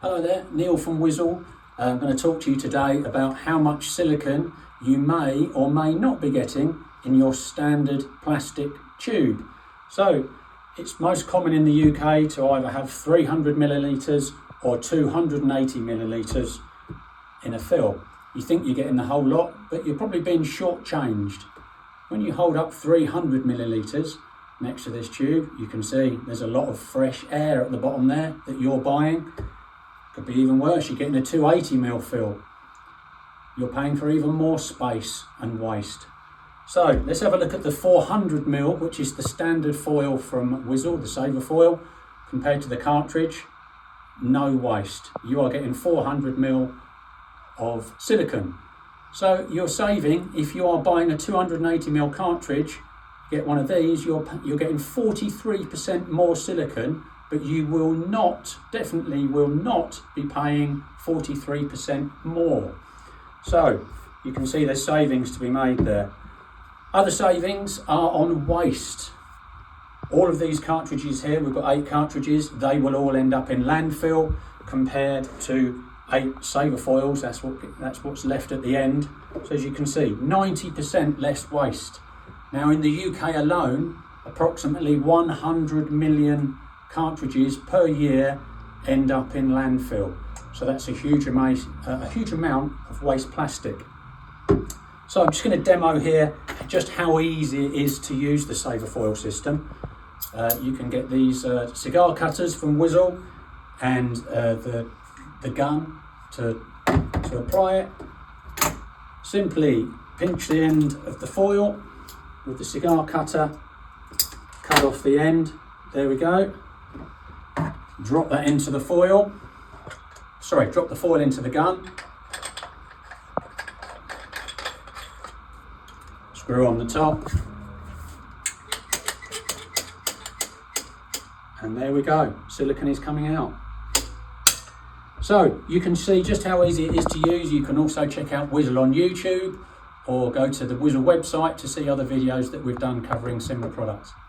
Hello there, Neil from Whizzle. I'm going to talk to you today about how much silicone you may or may not be getting in your standard plastic tube. So it's most common in the UK to either have 300 millilitres or 280 millilitres in a fill. You think you're getting the whole lot, but you're probably being shortchanged. When you hold up 300 millilitres next to this tube, you can see there's a lot of fresh air at the bottom there that you're buying. Could be even worse, you're getting a 280ml fill. You're paying for even more space and waste. So let's have a look at the 400ml, which is the standard foil from Whizzle, the saverfoil, compared to the cartridge. No waste. You are getting 400ml of silicone. So you're saving, if you are buying a 280ml cartridge, get one of these, you're getting 43% more silicone, but you will not, definitely will not be paying 43% more. So you can see there's savings to be made there. Other savings are on waste. All of these cartridges here, we've got 8 cartridges, they will all end up in landfill compared to 8 saverfoils. That's what's left at the end. So as you can see, 90% less waste. Now in the UK alone, approximately 100 million cartridges per year end up in landfill. So that's a huge amount of waste plastic. So I'm just going to demo here just how easy it is to use the saverfoil system. You can get these cigar cutters from Whizzle and the gun to apply it. Simply pinch the end of the foil with the cigar cutter, cut off the end. There we go. Drop that into the foil. Drop the foil into the gun. Screw on the top. And there we go. Silicone is coming out. So you can see just how easy it is to use. You can also check out Whizzle on YouTube or go to the Whizzle website to see other videos that we've done covering similar products.